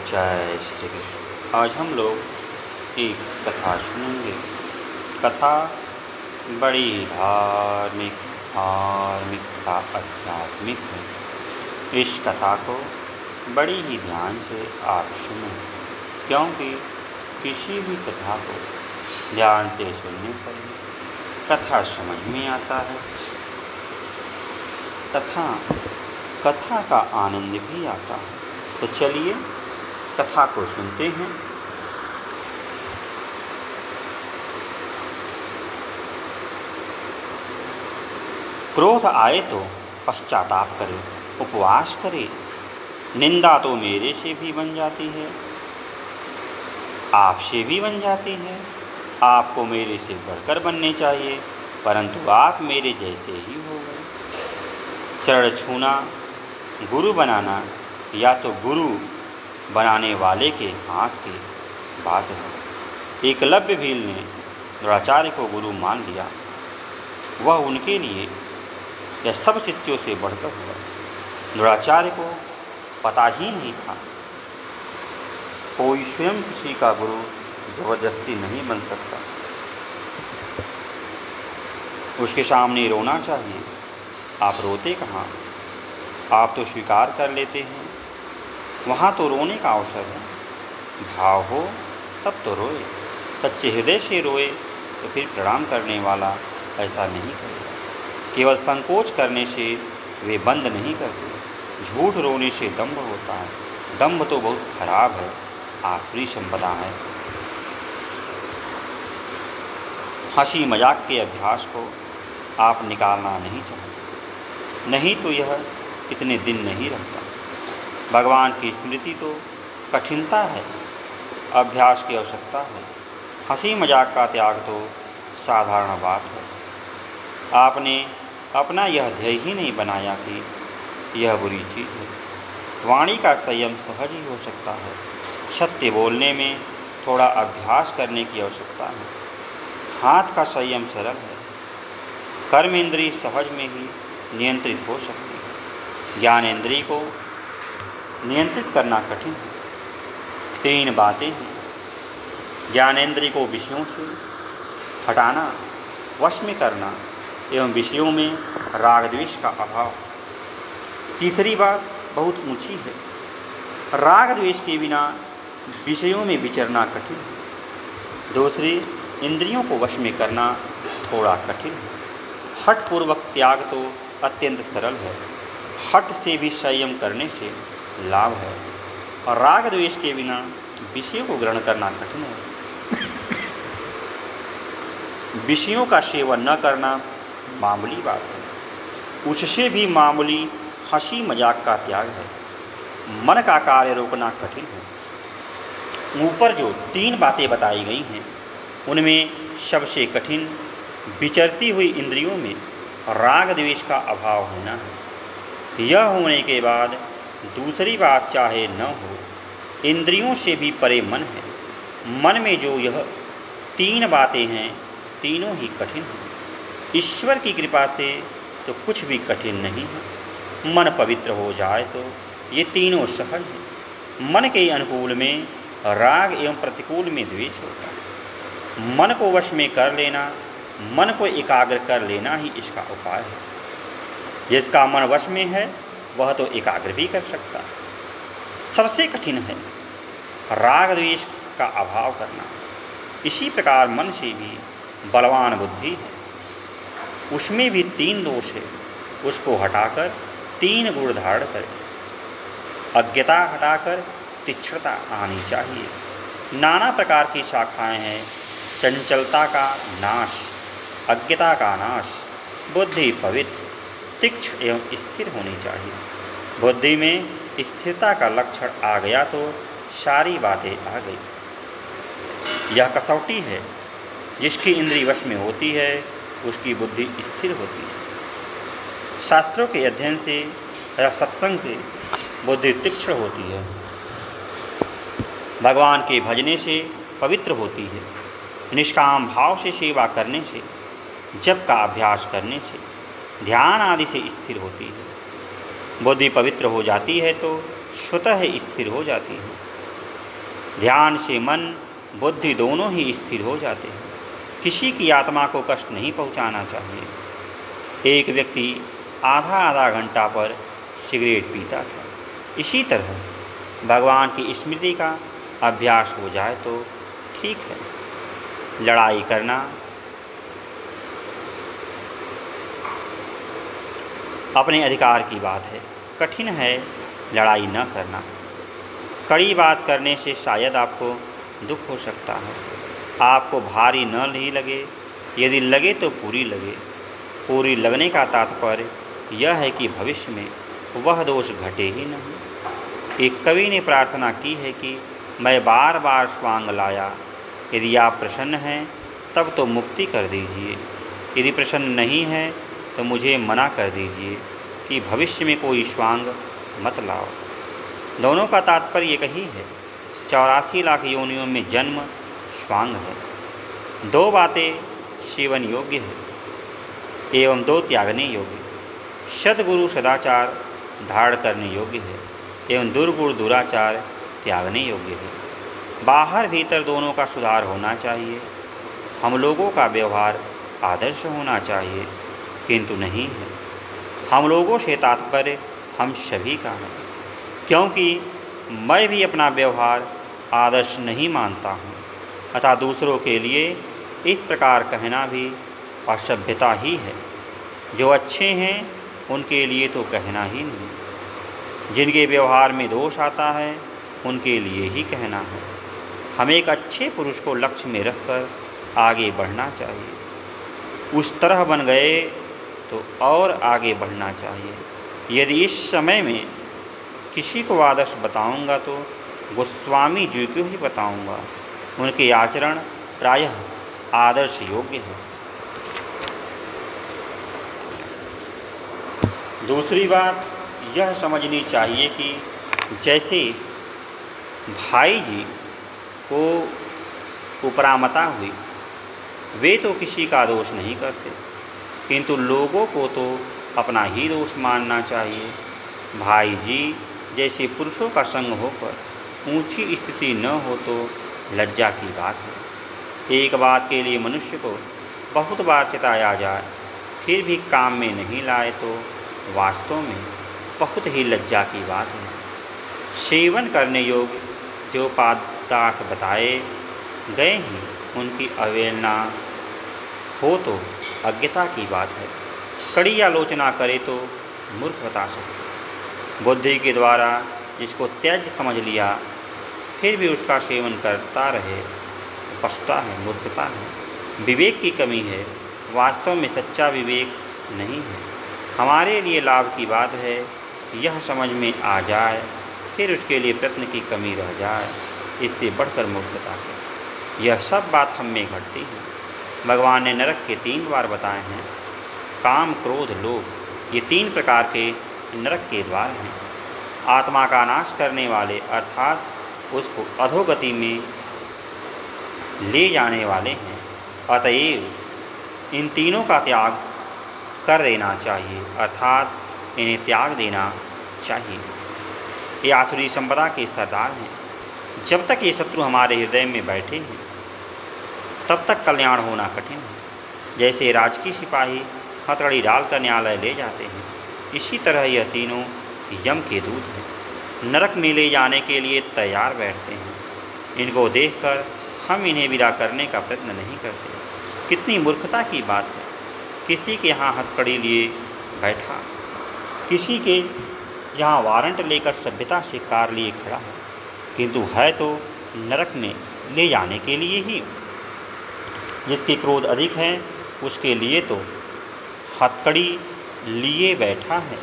जय श्री कृष्ण। आज हम लोग एक कथा सुनेंगे। कथा बड़ी धार्मिक तथा आध्यात्मिक है। इस कथा को बड़ी ही ध्यान से आप सुनें, क्योंकि किसी भी कथा को ध्यान से सुनने पर ही कथा समझ में आता है तथा कथा का आनंद भी आता है। तो चलिए कथा को सुनते हैं। क्रोध आए तो पश्चाताप करे, उपवास करे। निंदा तो मेरे से भी बन जाती है, आपसे भी बन जाती है। आपको मेरे से बढ़कर बनने चाहिए, परंतु आप मेरे जैसे ही हो गए। चरण छूना गुरु बनाना या तो गुरु बनाने वाले के हाथ की बात है। एकलव्य भील ने द्रोणाचार्य को गुरु मान लिया। वह उनके लिए यह सब शिष्यों से बढ़कर हुआ। द्रोणाचार्य को पता ही नहीं था कोई स्वयं किसी का गुरु जबरदस्ती नहीं बन सकता। उसके सामने रोना चाहिए। आप रोते कहाँ? आप तो स्वीकार कर लेते हैं। वहाँ तो रोने का अवसर है। भाव हो तब तो रोए। सच्चे हृदय से रोए तो फिर प्रणाम करने वाला ऐसा नहीं करेगा। केवल संकोच करने से वे बंद नहीं करते। झूठ रोने से दंभ होता है। दंभ तो बहुत खराब है, आसुरी संपदा है। हंसी मजाक के अभ्यास को आप निकालना नहीं चाहते, नहीं तो यह इतने दिन नहीं रहता। भगवान की स्मृति तो कठिनता है, अभ्यास की आवश्यकता है। हंसी मजाक का त्याग तो साधारण बात है। आपने अपना यह ध्येय ही नहीं बनाया कि यह बुरी चीज़ है। वाणी का संयम सहज ही हो सकता है। सत्य बोलने में थोड़ा अभ्यास करने की आवश्यकता है। हाथ का संयम सरल है। कर्म इंद्रिय सहज में ही नियंत्रित हो सकती है। ज्ञान इंद्रिय को नियंत्रित करना कठिन है। तीन बातें हैं। ज्ञानेंद्रिय को विषयों से हटाना, वश में करना एवं विषयों में राग द्वेष का अभाव। तीसरी बात बहुत ऊंची है। राग द्वेष के बिना विषयों में विचरना कठिन है। दूसरी, इंद्रियों को वश में करना थोड़ा कठिन है। हठपूर्वक त्याग तो अत्यंत सरल है। हठ से भी संयम करने से लाभ है। और राग द्वेष के बिना विषयों को ग्रहण करना कठिन है। विषयों का सेवन न करना मामूली बात है। उससे भी मामूली हंसी मजाक का त्याग है। मन का कार्य रोकना कठिन है। ऊपर जो तीन बातें बताई गई हैं, उनमें सबसे कठिन विचरती हुई इंद्रियों में राग द्वेष का अभाव होना है। यह होने के बाद दूसरी बात चाहे न हो, इंद्रियों से भी परे मन है। मन में जो यह तीन बातें हैं, तीनों ही कठिन हैं। ईश्वर की कृपा से तो कुछ भी कठिन नहीं है। मन पवित्र हो जाए तो ये तीनों सहज हैं। मन के अनुकूल में राग एवं प्रतिकूल में द्वेष होता है। मन को वश में कर लेना, मन को एकाग्र कर लेना ही इसका उपाय है। जिसका मन वश में है वह तो एकाग्र भी कर सकता है। सबसे कठिन है राग द्वेष का अभाव करना। इसी प्रकार मन से भी बलवान बुद्धि है, उसमें भी तीन दोष है। उसको हटाकर तीन गुण धारण करें। अज्ञता हटाकर तीक्ष्णता आनी चाहिए। नाना प्रकार की शाखाएं हैं। चंचलता का नाश, अज्ञता का नाश, बुद्धि पवित्र, तीक्ष्ण एवं स्थिर होनी चाहिए। बुद्धि में स्थिरता का लक्षण आ गया तो सारी बातें आ गई। यह कसौटी है। जिसकी इंद्रिय वश में होती है उसकी बुद्धि स्थिर होती है। शास्त्रों के अध्ययन से या सत्संग से बुद्धि तीक्ष्ण होती है। भगवान के भजने से पवित्र होती है। निष्काम भाव से सेवा करने से, जप का अभ्यास करने से, ध्यान आदि से स्थिर होती है। बुद्धि पवित्र हो जाती है तो स्वतः स्थिर हो जाती है। ध्यान से मन बुद्धि दोनों ही स्थिर हो जाते हैं। किसी की आत्मा को कष्ट नहीं पहुंचाना चाहिए। एक व्यक्ति आधा घंटा पर सिगरेट पीता था। इसी तरह भगवान की स्मृति का अभ्यास हो जाए तो ठीक है। लड़ाई करना अपने अधिकार की बात है, कठिन है लड़ाई न करना। कड़ी बात करने से शायद आपको दुख हो सकता है, आपको भारी न ही लगे, यदि लगे तो पूरी लगे। पूरी लगने का तात्पर्य यह है कि भविष्य में वह दोष घटे ही नहीं। एक कवि ने प्रार्थना की है कि मैं बार बार स्वांग लाया, यदि आप प्रसन्न हैं तब तो मुक्ति कर दीजिए, यदि प्रसन्न नहीं है तो मुझे मना कर दीजिए कि भविष्य में कोई स्वांग मत लाओ। दोनों का तात्पर्य एक ही है। 84 लाख योनियों में जन्म स्वांग है। दो बातें सेवन योग्य है एवं दो त्यागने योग्य। सद्गुरु सदाचार धारण करने योग्य है एवं दुर्गुण दुराचार त्यागने योग्य है। बाहर भीतर दोनों का सुधार होना चाहिए। हम लोगों का व्यवहार आदर्श होना चाहिए, किंतु नहीं है। हम लोगों से तात्पर्य हम सभी का है, क्योंकि मैं भी अपना व्यवहार आदर्श नहीं मानता हूँ, अतः दूसरों के लिए इस प्रकार कहना भी असभ्यता ही है। जो अच्छे हैं उनके लिए तो कहना ही नहीं, जिनके व्यवहार में दोष आता है उनके लिए ही कहना है। हमें एक अच्छे पुरुष को लक्ष्य में रखकर आगे बढ़ना चाहिए। उस तरह बन गए तो और आगे बढ़ना चाहिए। यदि इस समय में किसी को आदर्श बताऊंगा तो गोस्वामी जी को ही बताऊंगा। उनके आचरण प्रायः आदर्श योग्य है। दूसरी बात यह समझनी चाहिए कि जैसे भाई जी को उपरामता हुई, वे तो किसी का दोष नहीं करते, किंतु लोगों को तो अपना ही दोष मानना चाहिए। भाई जी जैसे पुरुषों का संग होकर ऊंची स्थिति न हो तो लज्जा की बात है। एक बात के लिए मनुष्य को बहुत बार चिताया जाए फिर भी काम में नहीं लाए तो वास्तव में बहुत ही लज्जा की बात है। सेवन करने योग्य जो पदार्थ बताए गए हैं उनकी अवहेलना हो तो अज्ञता की बात है। कड़ी आलोचना करे तो मूर्ख बता सकते। बुद्धि के द्वारा जिसको त्याज्य समझ लिया फिर भी उसका सेवन करता रहे, पछता है, मूर्खता है, विवेक की कमी है। वास्तव में सच्चा विवेक नहीं है। हमारे लिए लाभ की बात है यह समझ में आ जाए, फिर उसके लिए प्रयत्न की कमी रह जाए, इससे बढ़कर मूर्खता है। यह सब बात हम में घटती है। भगवान ने नरक के 3 द्वार बताए हैं। काम, क्रोध, लोभ, ये 3 प्रकार के नरक के द्वार हैं। आत्मा का नाश करने वाले अर्थात उसको अधोगति में ले जाने वाले हैं। अतएव इन तीनों का त्याग कर देना चाहिए, अर्थात इन्हें त्याग देना चाहिए। ये आसुरी संपदा के सरदार हैं। जब तक ये शत्रु हमारे हृदय में बैठे हैं तब तक कल्याण होना कठिन है। जैसे राजकीय सिपाही हथकड़ी डालकर न्यायालय ले जाते हैं, इसी तरह यह तीनों यम के दूत हैं। नरक में ले जाने के लिए तैयार बैठते हैं। इनको देखकर हम इन्हें विदा करने का प्रयत्न नहीं करते। कितनी मूर्खता की बात है। किसी के यहाँ हथकड़ी लिए बैठा, किसी के यहाँ वारंट लेकर सभ्यता से कार लिए खड़ा है, किंतु है तो नरक में ले जाने के लिए ही। जिसके क्रोध अधिक है उसके लिए तो हथकड़ी लिए बैठा है,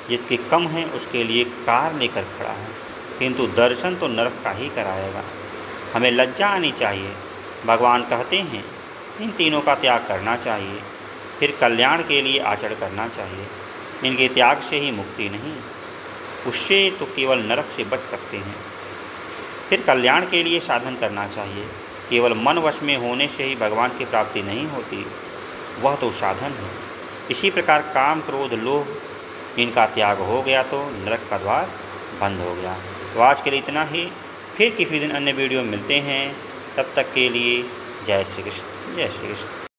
जिसके कम है उसके लिए कार लेकर खड़ा है, किंतु दर्शन तो नरक का ही कराएगा। हमें लज्जा आनी चाहिए। भगवान कहते हैं इन तीनों का त्याग करना चाहिए, फिर कल्याण के लिए आचरण करना चाहिए। इनके त्याग से ही मुक्ति नहीं, उससे तो केवल नरक से बच सकते हैं। फिर कल्याण के लिए साधन करना चाहिए। केवल मन वश में होने से ही भगवान की प्राप्ति नहीं होती, वह तो साधन है। इसी प्रकार काम, क्रोध, लोभ इनका त्याग हो गया तो नरक का द्वार बंद हो गया। तो आज के लिए इतना ही। फिर किसी दिन अन्य वीडियो में मिलते हैं। तब तक के लिए जय श्री कृष्ण, जय श्री कृष्ण।